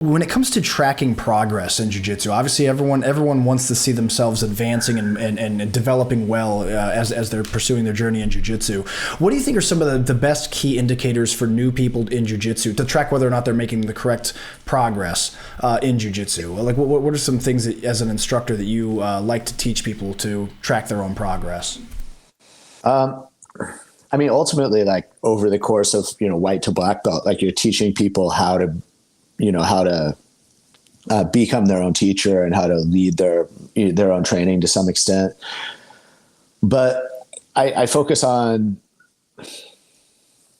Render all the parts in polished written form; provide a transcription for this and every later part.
When it comes to tracking progress in jiu-jitsu, obviously everyone wants to see themselves advancing and developing well as they're pursuing their journey in jiu-jitsu. What do you think are some of the best key indicators for new people in jiu-jitsu to track whether or not they're making the correct progress in jiu-jitsu? Like, what are some things that, as an instructor, that you like to teach people to track their own progress? I mean, ultimately, like over the course of, white to black belt, like you're teaching people how to become their own teacher and how to lead their own training to some extent. But I focus on,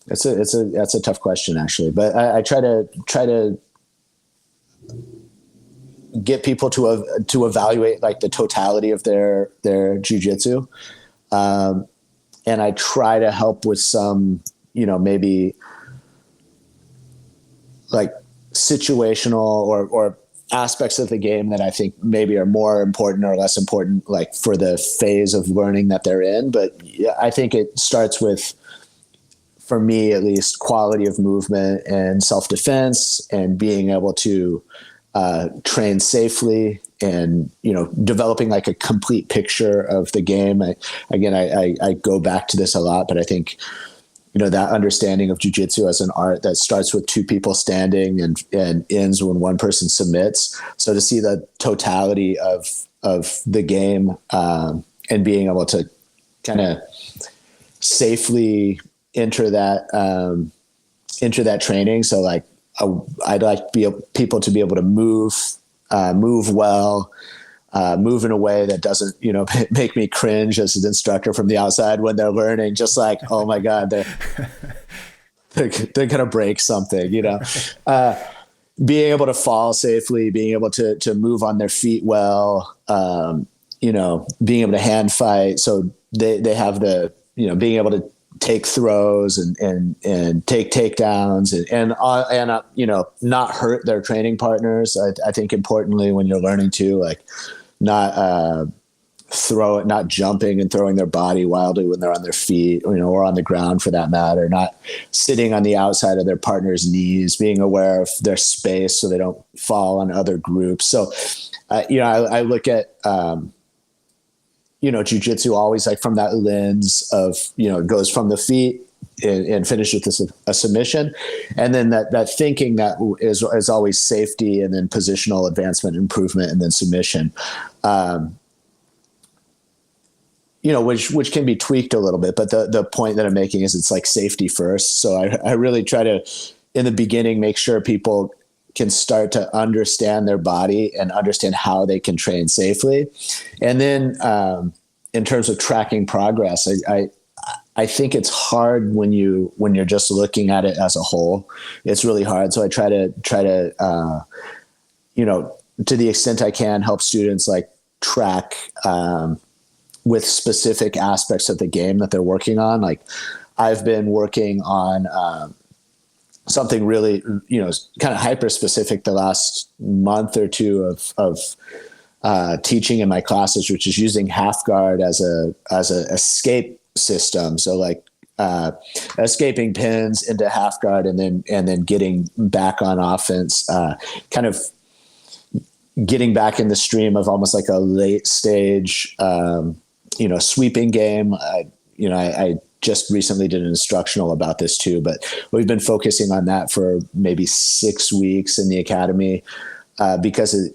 that's a tough question actually, but I try to get people to evaluate like the totality of their jiu-jitsu. And I try to help with some, maybe like situational or aspects of the game that I think maybe are more important or less important, like for the phase of learning that they're in. But yeah, I think it starts with, for me at least, quality of movement and self-defense and being able to train safely and, developing like a complete picture of the game. I go back to this a lot, but I think, that understanding of jiu-jitsu as an art that starts with two people standing and ends when one person submits. So to see the totality of the game and being able to kind of safely enter that training. So like I'd like people to be able to move well, move in a way that doesn't, make me cringe as an instructor from the outside when they're learning, just like, oh my God, they're going to break something, being able to fall safely, being able to move on their feet well, being able to hand fight. So they have the, being able to take throws and take takedowns and not hurt their training partners. I think importantly when you're learning to, like, not jumping and throwing their body wildly when they're on their feet, or on the ground for that matter, not sitting on the outside of their partner's knees, being aware of their space so they don't fall on other groups. So, I look at, jiu-jitsu always like from that lens of, it goes from the feet and finish with a submission. And then that thinking that is always safety and then positional advancement, improvement, and then submission, which can be tweaked a little bit, but the point that I'm making is it's like safety first. So I really try to, in the beginning, make sure people can start to understand their body and understand how they can train safely. And then, in terms of tracking progress, I think it's hard when you're just looking at it as a whole. It's really hard. So I try to to the extent I can, help students like track with specific aspects of the game that they're working on. Like I've been working on something really, kind of hyper specific the last month or two of teaching in my classes, which is using half guard as a escape system. So like escaping pins into half guard and then getting back on offense, kind of getting back in the stream of almost like a late stage, sweeping game. I just recently did an instructional about this too, but we've been focusing on that for maybe 6 weeks in the academy, because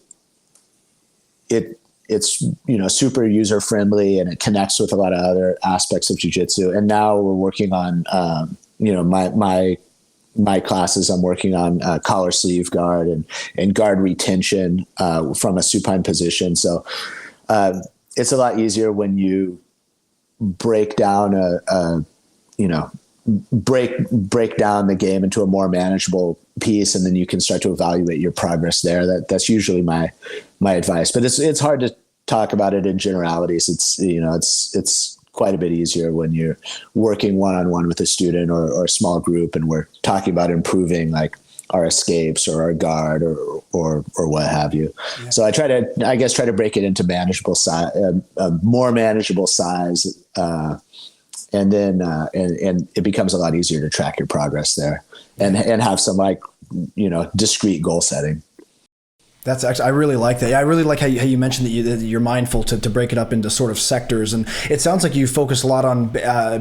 it's super user friendly and it connects with a lot of other aspects of jiu-jitsu. And now we're working on, my classes, I'm working on collar sleeve guard and guard retention from a supine position. So it's a lot easier when you break down break down the game into a more manageable piece, and then you can start to evaluate your progress there. That's usually my advice, but it's hard to talk about it in generalities. It's quite a bit easier when you're working one-on-one with a student or a small group, and we're talking about improving like our escapes or our guard or what have you. Yeah. So I try to break it into manageable size, more manageable size, and then and it becomes a lot easier to track your progress there and have some discrete goal setting. That's actually, I really like that. I really like how you mentioned that you're mindful to break it up into sort of sectors, and it sounds like you focus a lot on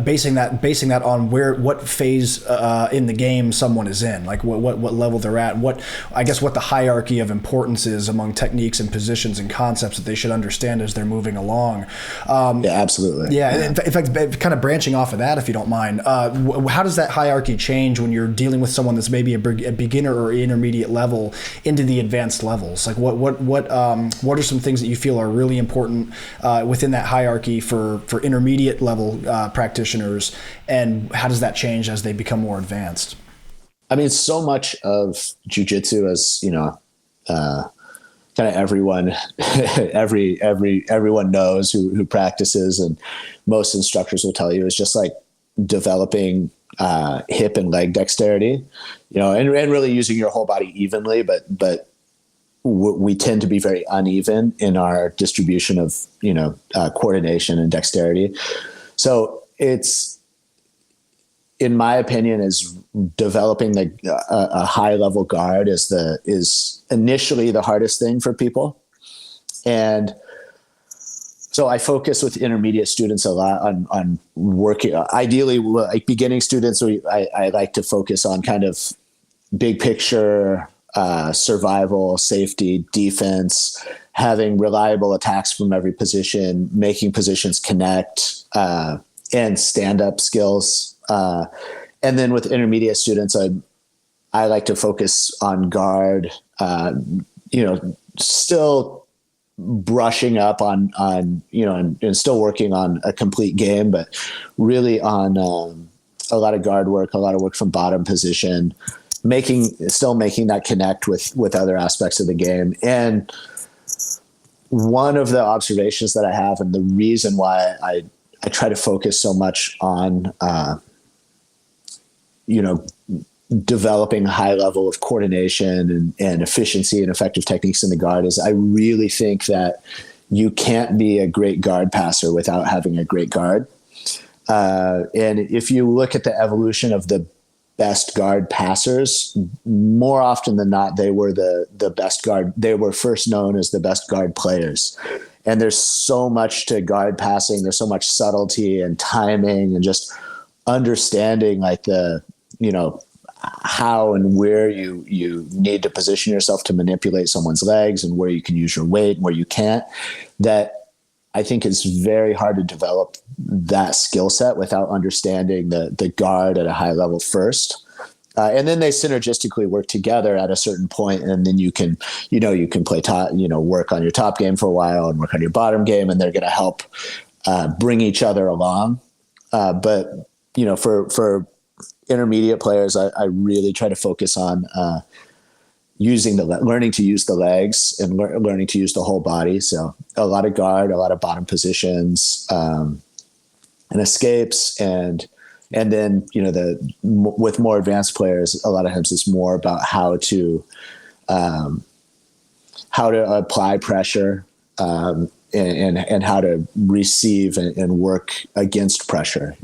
basing that on what phase in the game someone is in, like what level they're at, what the hierarchy of importance is among techniques and positions and concepts that they should understand as they're moving along. Yeah, absolutely. Yeah, in fact, kind of branching off of that, if you don't mind, how does that hierarchy change when you're dealing with someone that's maybe a beginner or intermediate level into the advanced level? Like what are some things that you feel are really important within that hierarchy for intermediate level practitioners, and how does that change as they become more advanced? I mean, so much of jiu-jitsu, as kind of everyone, everyone knows who practices, and most instructors will tell you, is just like developing hip and leg dexterity, and really using your whole body evenly, but we tend to be very uneven in our distribution of, coordination and dexterity. So it's, in my opinion, is developing a high level guard is initially the hardest thing for people. And so I focus with intermediate students a lot on working, ideally like beginning students. I like to focus on kind of big picture, survival, safety, defense, having reliable attacks from every position, making positions connect, and stand-up skills. And then with intermediate students, I like to focus on guard, still brushing up on and still working on a complete game, but really on a lot of guard work, a lot of work from bottom position, still making that connect with other aspects of the game. And one of the observations that I have, and the reason why I try to focus so much on, developing a high level of coordination and efficiency and effective techniques in the guard, is I really think that you can't be a great guard passer without having a great guard. And if you look at the evolution of the best guard passers, more often than not, they were the best guard. They were first known as the best guard players. And there's so much to guard passing. There's so much subtlety and timing and just understanding like how and where you need to position yourself to manipulate someone's legs, and where you can use your weight and where you can't, that I think it's very hard to develop that skill set without understanding the guard at a high level first. And then they synergistically work together at a certain point, and then you can play top, work on your top game for a while and work on your bottom game, and they're going to help bring each other along. But for intermediate players, I really try to focus on learning to use the legs and learning to use the whole body. So a lot of guard, a lot of bottom positions, and escapes. And then, with more advanced players, a lot of times it's more about how to apply pressure, and how to receive and work against pressure,